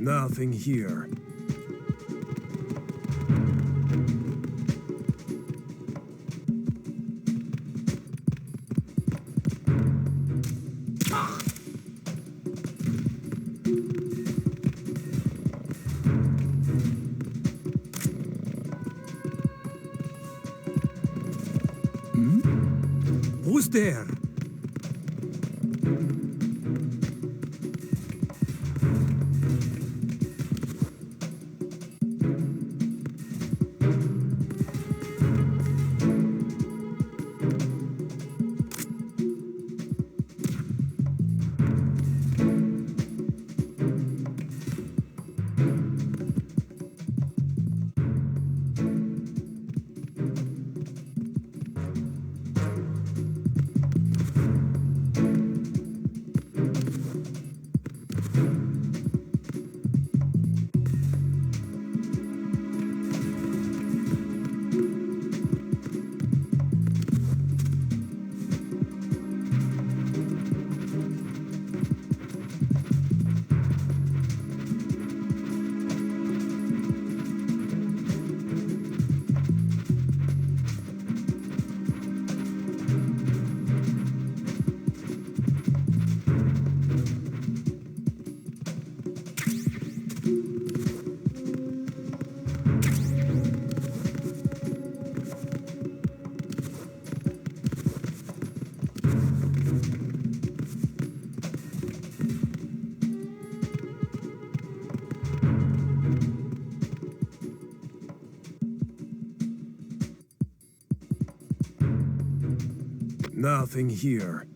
Nothing here. Who's there? Nothing here.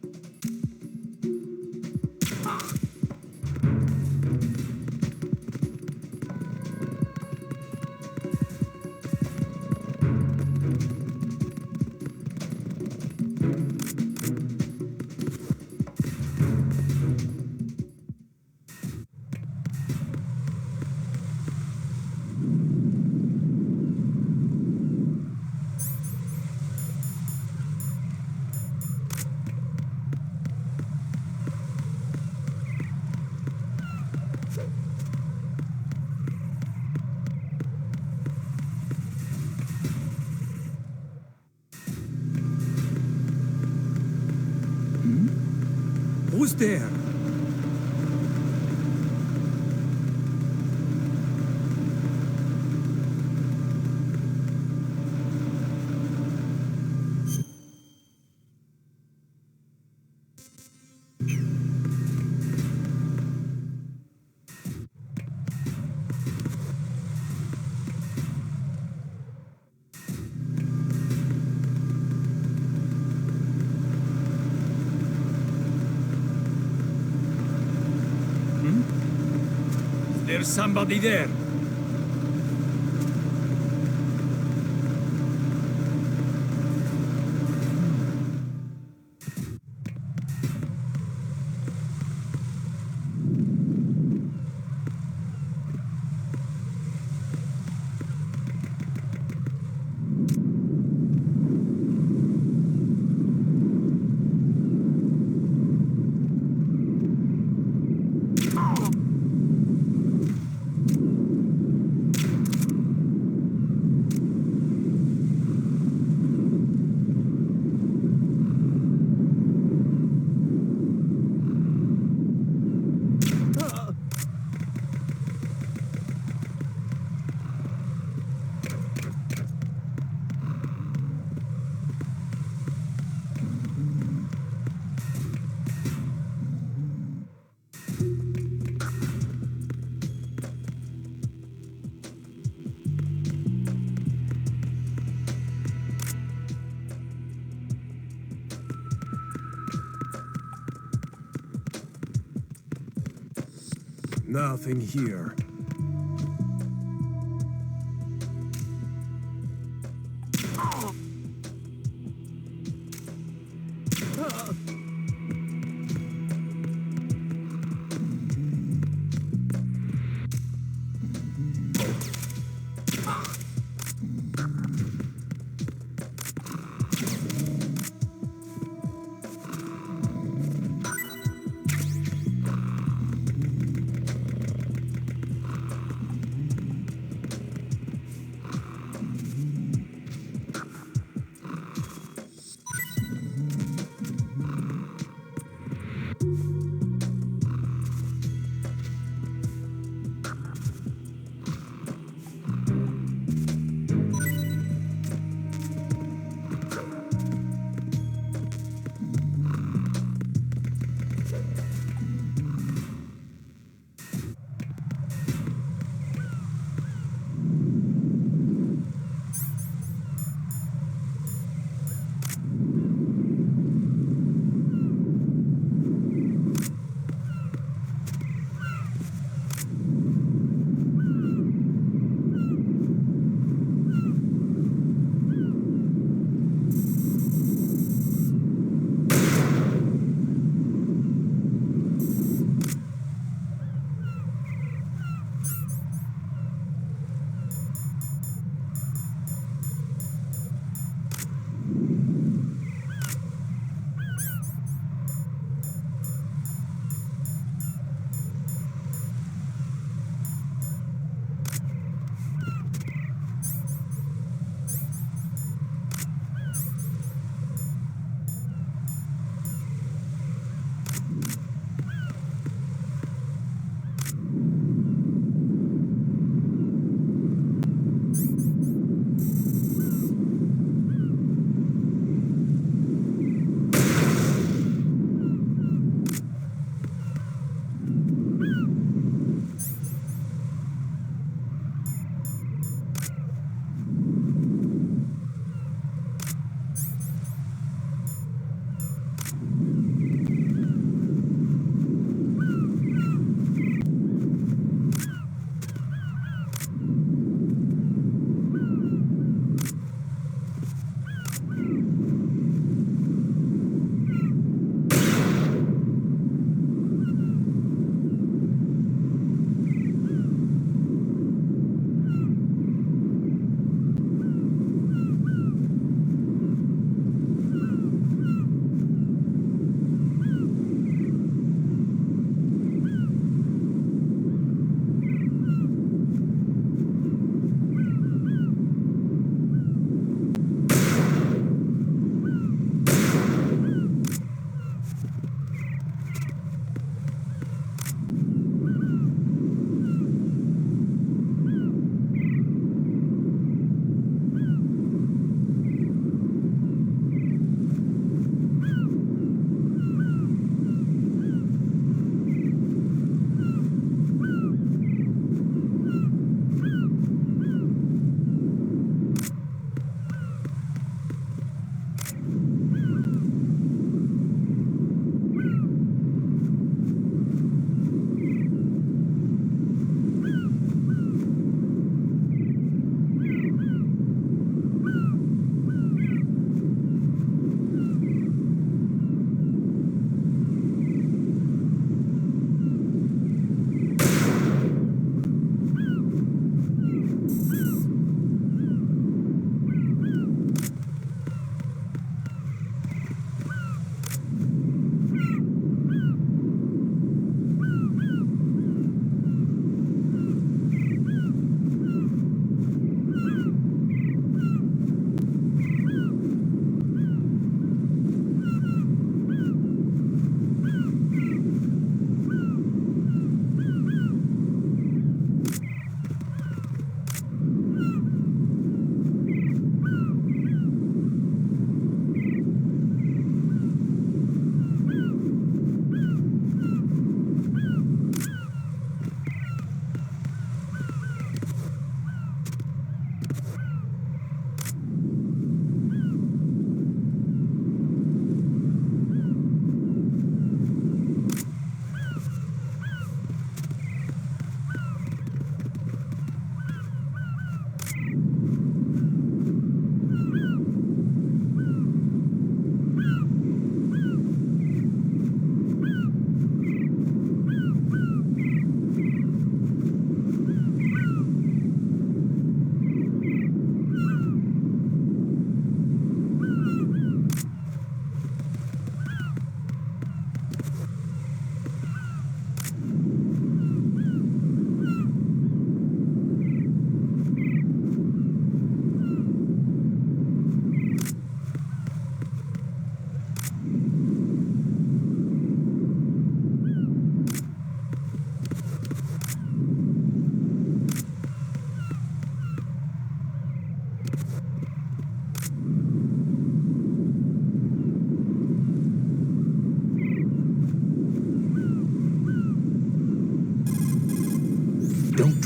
Who's there? There's somebody there. Nothing here.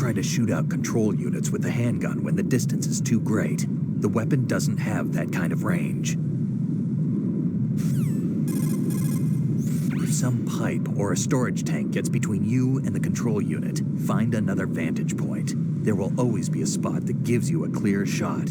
try to shoot out control units with the handgun when the distance is too great. The weapon doesn't have that kind of range. If some pipe or a storage tank gets between you and the control unit, find another vantage point. There will always be a spot that gives you a clear shot.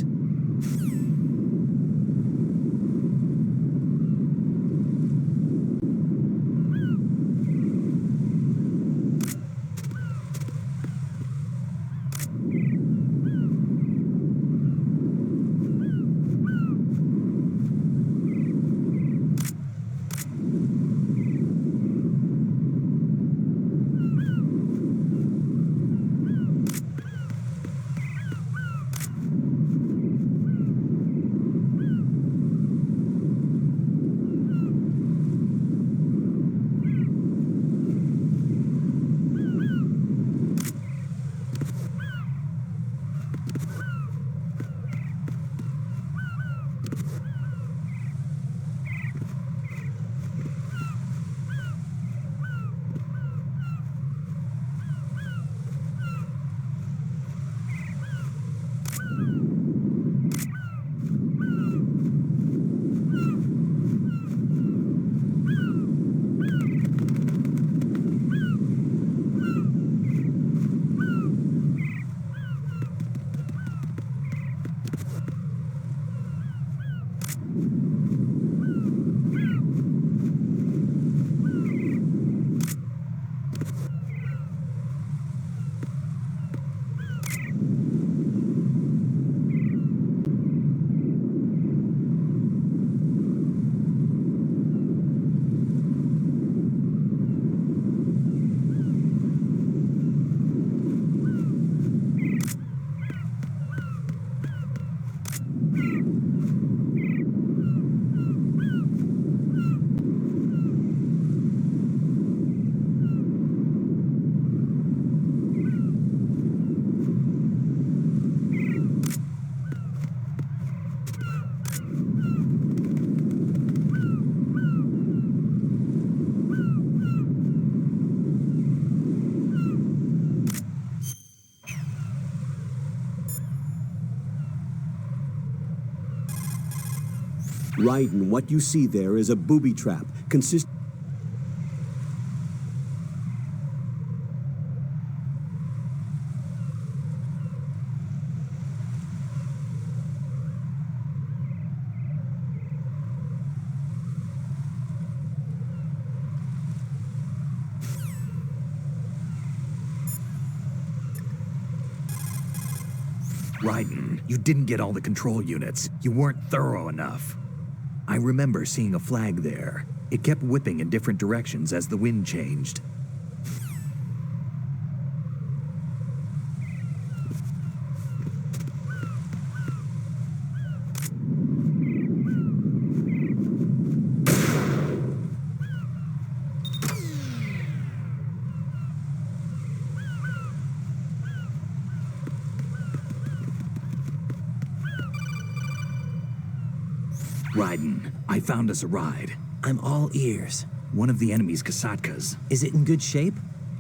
Raiden, what you see there is a booby trap, Raiden, you didn't get all the control units. You weren't thorough enough. I remember seeing a flag there. It kept whipping in different directions as the wind changed. Raiden, I found us a ride. I'm all ears. One of the enemy's Kasatkas. Is it in good shape?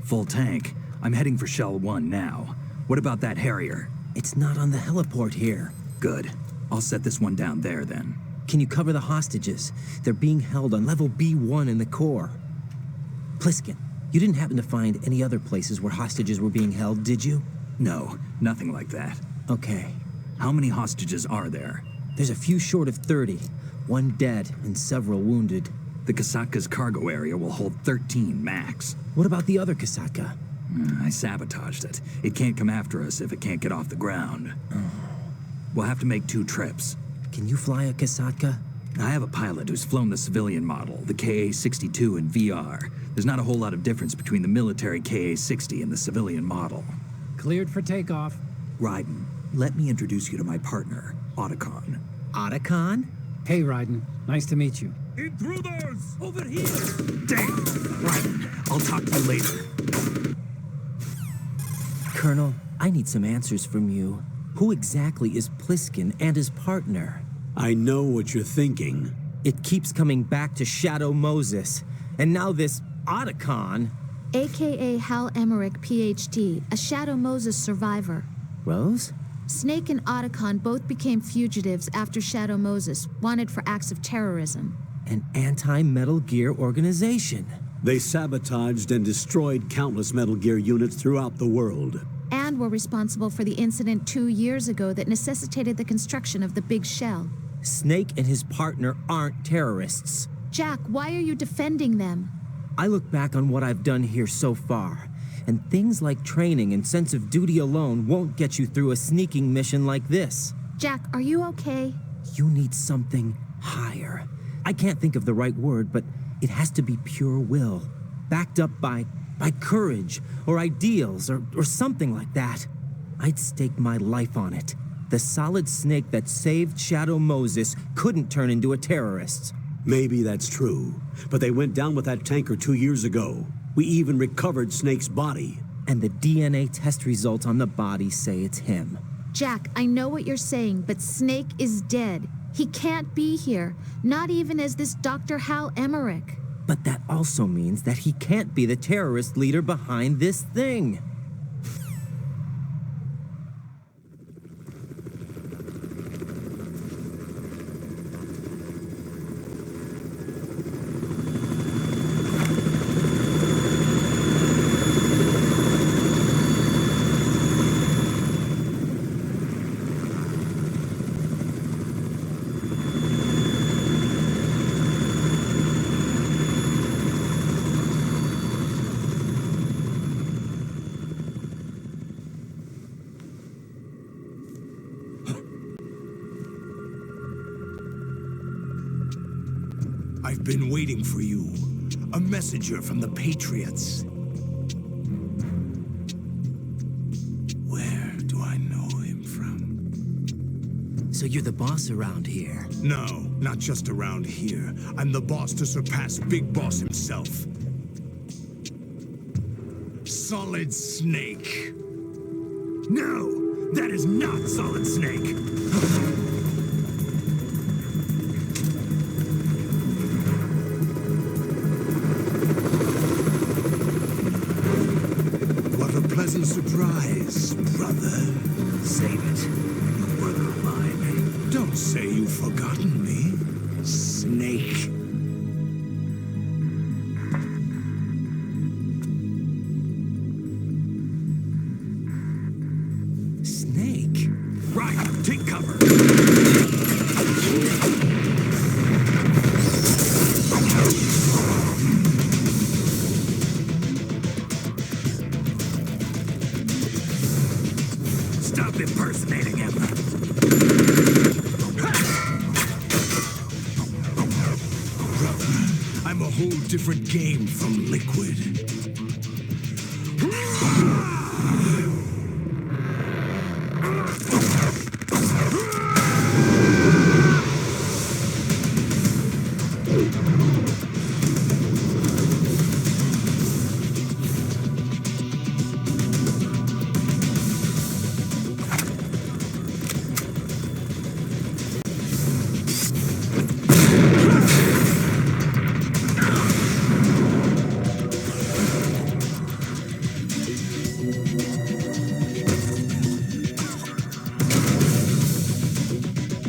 Full tank. I'm heading for Shell 1 now. What about that Harrier? It's not on the heliport here. Good. I'll set this one down there then. Can you cover the hostages? They're being held on level B1 in the core. Pliskin, you didn't happen to find any other places where hostages were being held, did you? No, nothing like that. Okay. How many hostages are there? There's a few short of 30. One dead and several wounded. The Kasatka's cargo area will hold 13 max. What about the other Kasaka? I sabotaged it. It can't come after us if it can't get off the ground. We'll have to make 2 trips. Can you fly a Kasaka? I have a pilot who's flown the civilian model, the KA-62 in VR. There's not a whole lot of difference between the military KA-60 and the civilian model. Cleared for takeoff. Raiden, let me introduce you to my partner, Otacon. Otacon? Hey, Raiden. Nice to meet you. Intruders! Over here! Dang! Raiden, I'll talk to you later. Colonel, I need some answers from you. Who exactly is Pliskin and his partner? I know what you're thinking. It keeps coming back to Shadow Moses. And now this Otacon. AKA Hal Emmerich, PhD, a Shadow Moses survivor. Rose? Snake and Otacon both became fugitives after Shadow Moses, wanted for acts of terrorism. An anti-Metal Gear organization. They sabotaged and destroyed countless Metal Gear units throughout the world. And were responsible for the incident 2 years ago that necessitated the construction of the Big Shell. Snake and his partner aren't terrorists. Jack, why are you defending them? I look back on what I've done here so far, and things like training and sense of duty alone won't get you through a sneaking mission like this. Jack, are you okay? You need something higher. I can't think of the right word, but it has to be pure will, backed up by courage or ideals or something like that. I'd stake my life on it. The solid Snake that saved Shadow Moses couldn't turn into a terrorist. Maybe that's true, but they went down with that tanker 2 years ago. We even recovered Snake's body. And the DNA test results on the body say it's him. Jack, I know what you're saying, but Snake is dead. He can't be here, not even as this Dr. Hal Emmerich. But that also means that he can't be the terrorist leader behind this thing. I've been waiting for you. A messenger from the Patriots. Where do I know him from? So you're the boss around here? No, not just around here. I'm the boss to surpass Big Boss himself. Solid Snake. No, that is not Solid Snake. Pleasant surprise, brother. Save it. You were mine. Don't say you've forgotten me, Snake. Snake? Right, take cover. Stop impersonating him. Brother, I'm a whole different game from Liquid.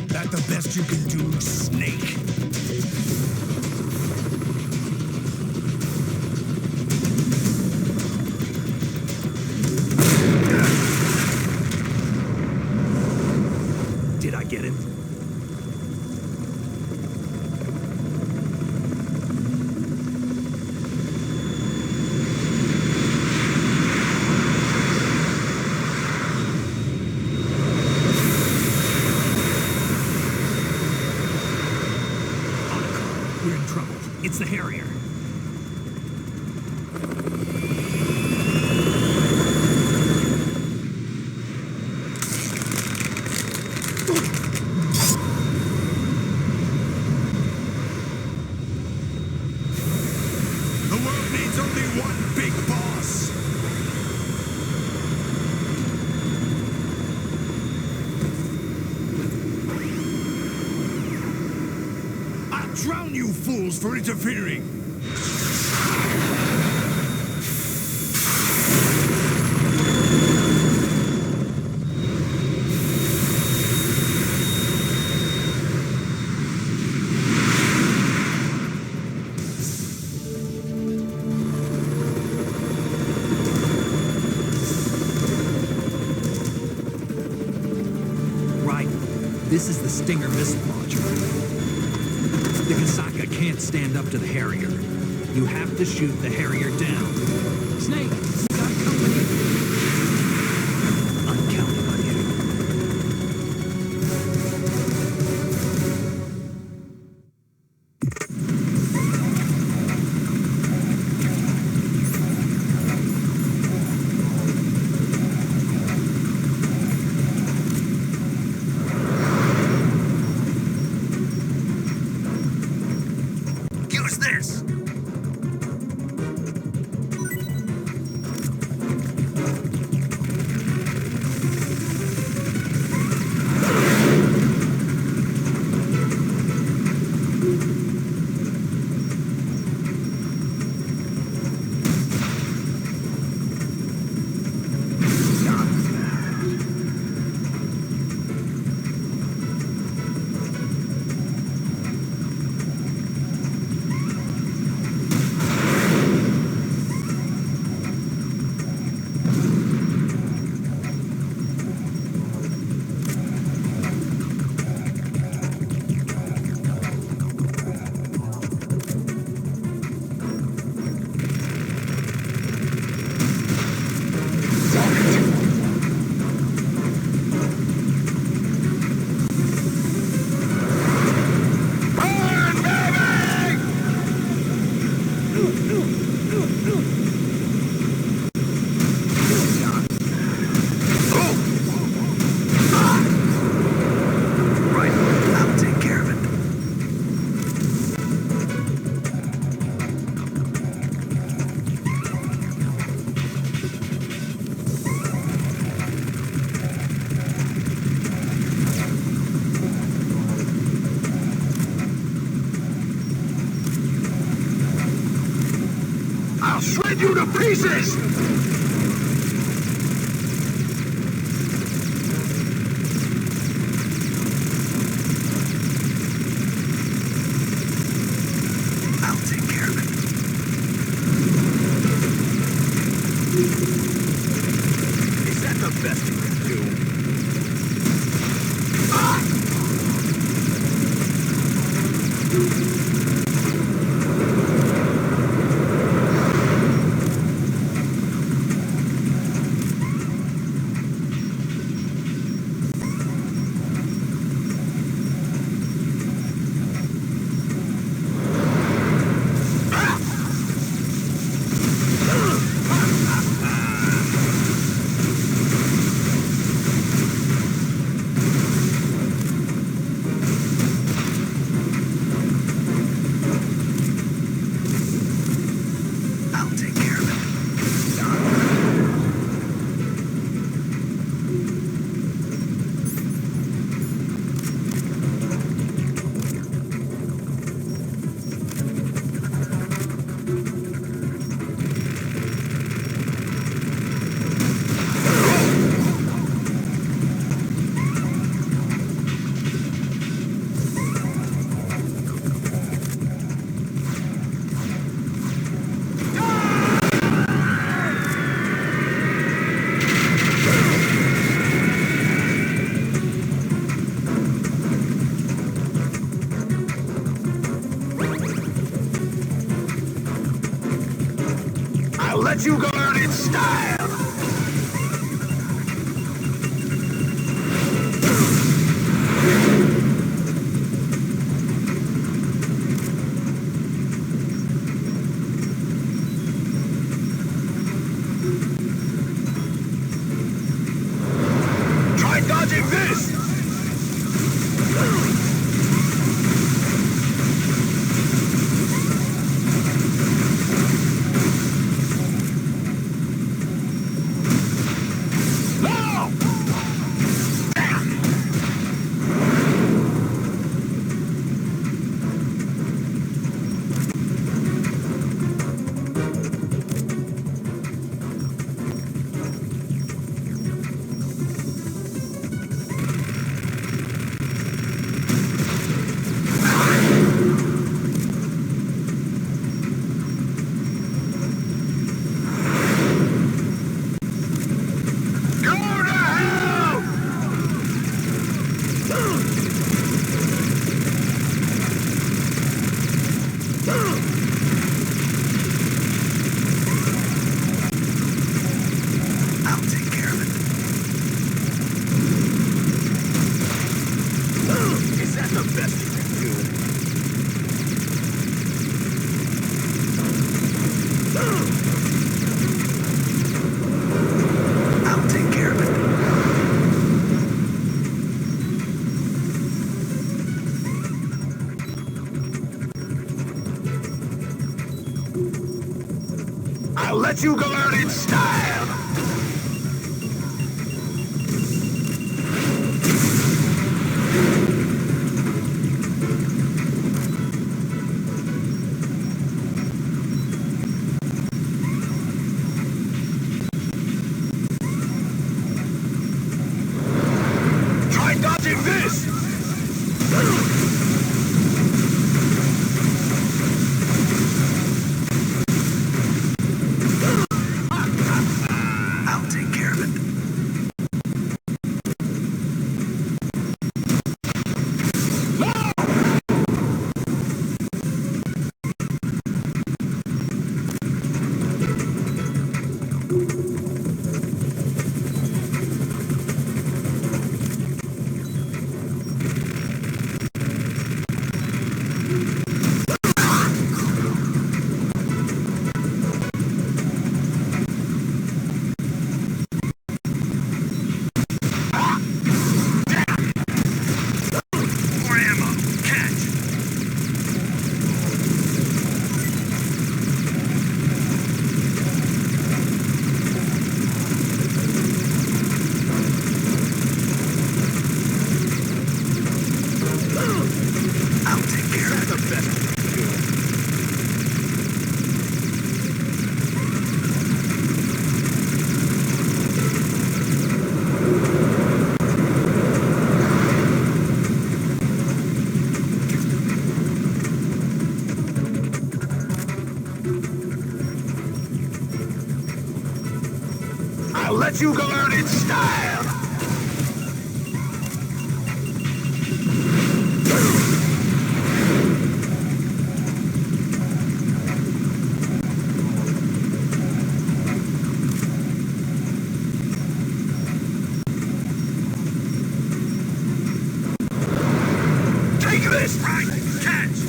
That the best you can do, Snake? Did I get him? We're in trouble. It's the Harrier. The world needs only one big boss. I'll drown you fools for interfering. This is the Stinger missile launcher. The Kasaka can't stand up to the Harrier. You have to shoot the Harrier down. Snake, we got company. I'm counting on you. Use this! I'll shred you to pieces! I'll take care of it. Is that the best you can do? I'll take care of it. I'll let you go out in style! Try dodging this! No! best you can do. I'll take care of it. I'll let you go out in style! Try dodging this! I'll take care of it. More ammo! Catch! I'll take care of it. The best you can do. I'll let you go out in style! Take this! Catch!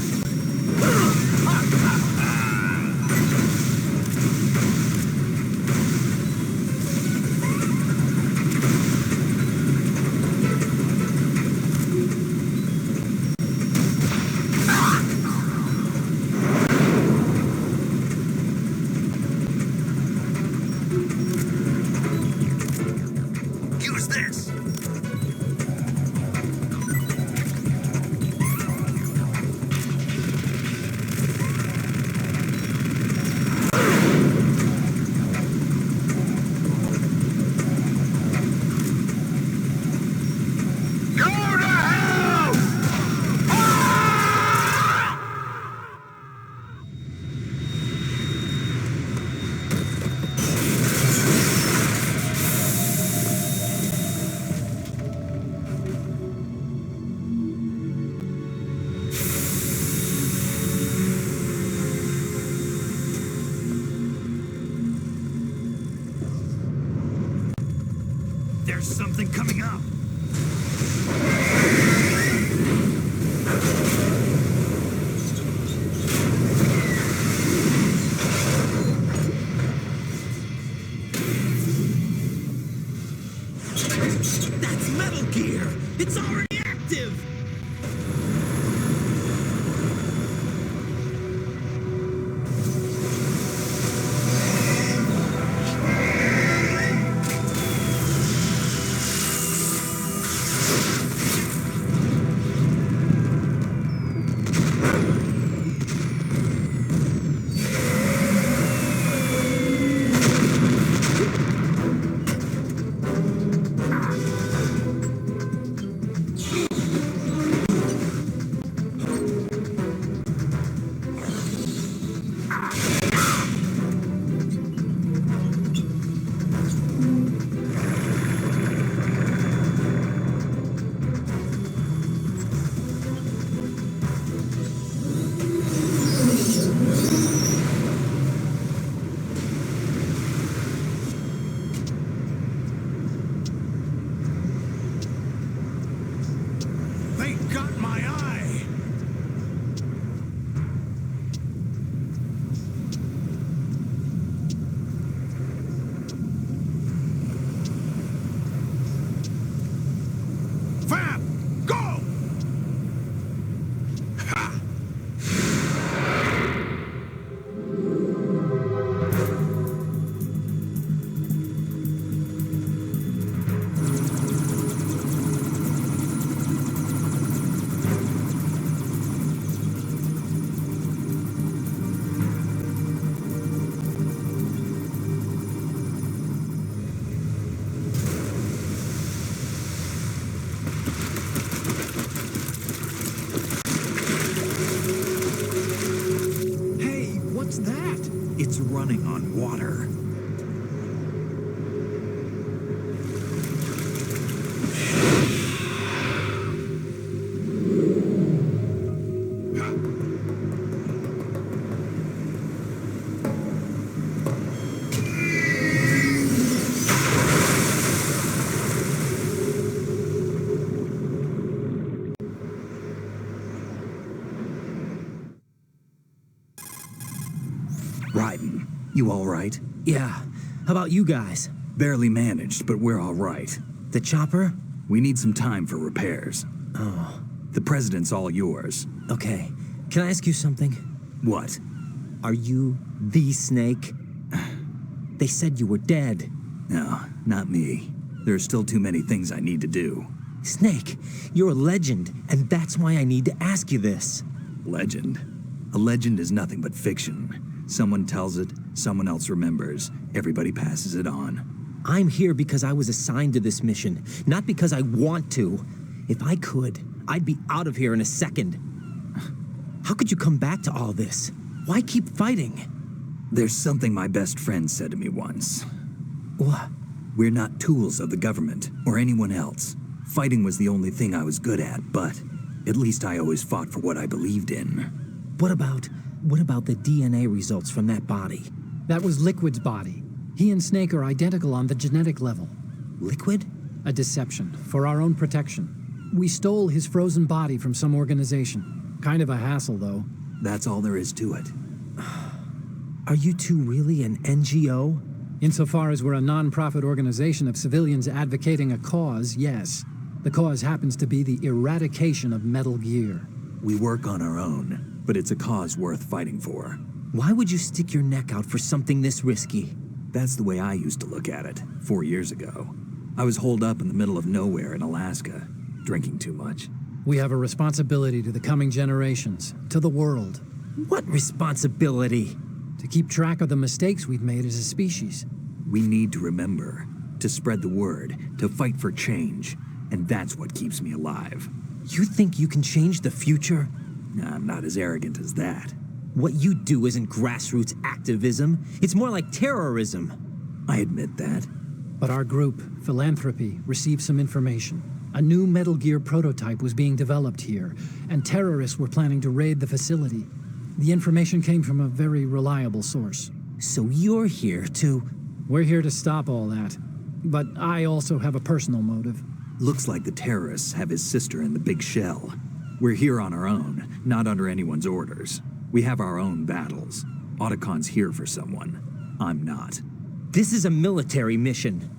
Use this! running on water. Raiden, you all right? Yeah. How about you guys? Barely managed, but we're all right. The chopper? We need some time for repairs. Oh, The president's all yours. okay. Can I ask you something? What? Are you the Snake? They said you were dead. No, not me. There are still too many things I need to do. Snake, you're a legend, and that's why I need to ask you this. Legend. A legend is nothing but fiction. Someone tells it, someone else remembers. Everybody passes it on. I'm here because I was assigned to this mission, not because I want to. If I could, I'd be out of here in a second. How could you come back to all this? Why keep fighting? There's something my best friend said to me once. What? We're not tools of the government or anyone else. Fighting was the only thing I was good at, but at least I always fought for what I believed in. What about the DNA results from that body? That was Liquid's body. He and Snake are identical on the genetic level. Liquid? A deception, for our own protection. We stole his frozen body from some organization. Kind of a hassle, though. That's all there is to it. Are you two really an NGO? Insofar as we're a non-profit organization of civilians advocating a cause, yes. The cause happens to be the eradication of Metal Gear. We work on our own, but it's a cause worth fighting for. Why would you stick your neck out for something this risky? That's the way I used to look at it 4 years ago. I was holed up in the middle of nowhere in Alaska, drinking too much. We have a responsibility to the coming generations, to the world, What responsibility? to keep track of the mistakes we've made as a species. We need to remember, to spread the word, to fight for change, and that's what keeps me alive. You think you can change the future? I'm not as arrogant as that. What you do isn't grassroots activism. It's more like terrorism. I admit that. But our group, Philanthropy, received some information. A new Metal Gear prototype was being developed here, and terrorists were planning to raid the facility. The information came from a very reliable source. So you're here to... We're here to stop all that. But I also have a personal motive. Looks like the terrorists have his sister in the big shell. We're here on our own, not under anyone's orders. We have our own battles. Otacon's here for someone. I'm not. This is a military mission.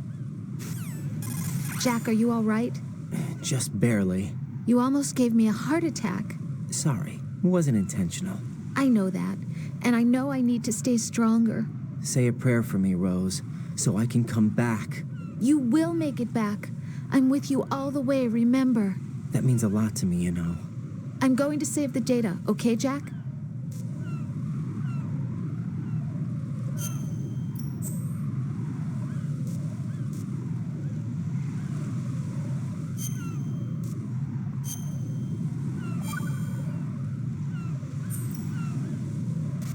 Jack, are you all right? Just barely. You almost gave me a heart attack. Sorry, it wasn't intentional. I know that, and I know I need to stay stronger. Say a prayer for me, Rose, so I can come back. You will make it back. I'm with you all the way, remember. That means a lot to me, you know. I'm going to save the data, okay, Jack?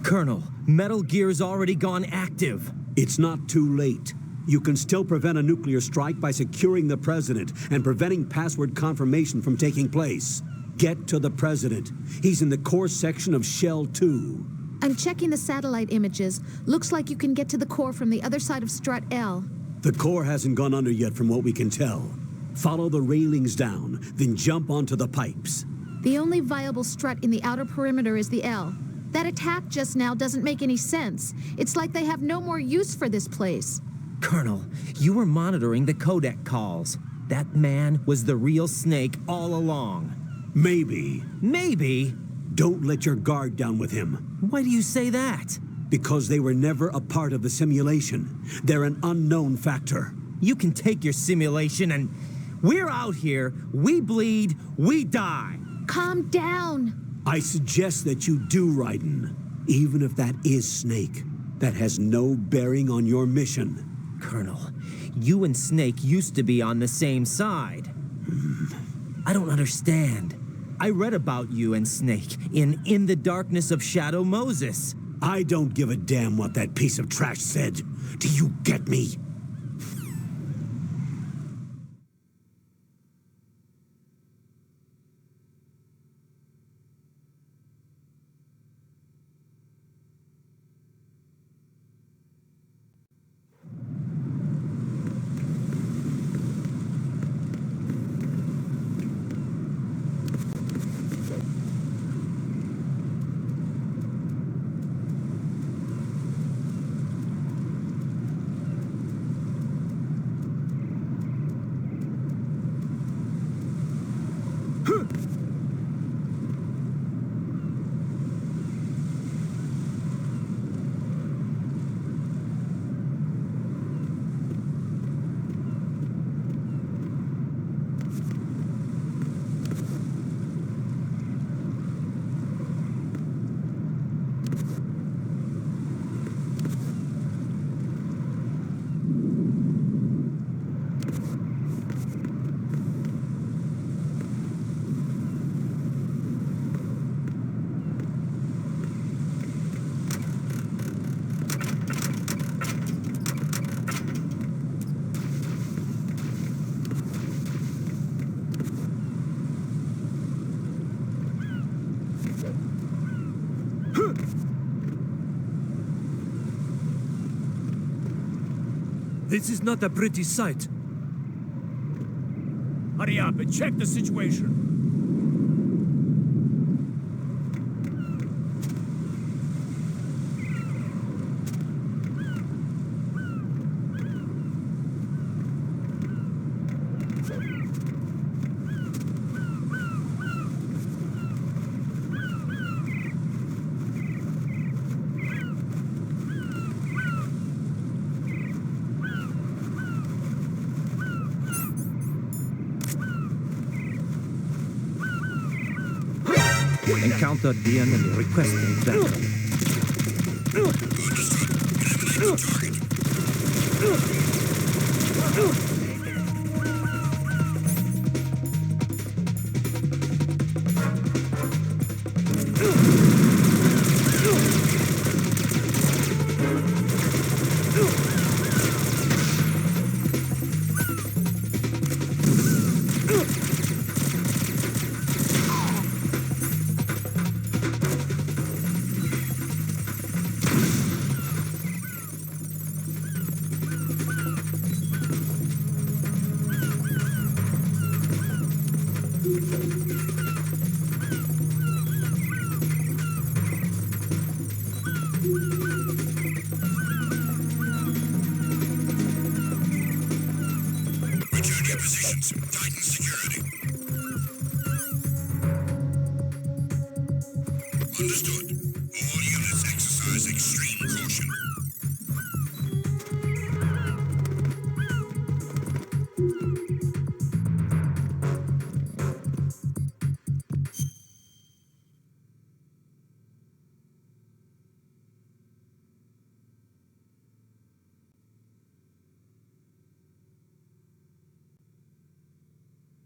Colonel, Metal Gear's already gone active. It's not too late. You can still prevent a nuclear strike by securing the president and preventing password confirmation from taking place. Get to the president. He's in the core section of Shell 2. I'm checking the satellite images. Looks like you can get to the core from the other side of Strut L. The core hasn't gone under yet from what we can tell. Follow the railings down, then jump onto the pipes. The only viable strut in the outer perimeter is the L. That attack just now doesn't make any sense. It's like they have no more use for this place. Colonel, you were monitoring the codec calls. That man was the real Snake all along. Maybe. Maybe? Don't let your guard down with him. Why do you say that? Because they were never a part of the simulation. They're an unknown factor. You can take your simulation and... We're out here, we bleed, we die. Calm down. I suggest that you do, Raiden. Even if that is Snake, that has no bearing on your mission. Colonel, you and Snake used to be on the same side. I don't understand. I read about you and Snake in the Darkness of Shadow Moses. I don't give a damn what that piece of trash said. Do you get me? This is not a pretty sight. Hurry up and check the situation. Encounter the enemy requesting battle. Return to your positions. Titan security. Understood. All units exercise extreme caution.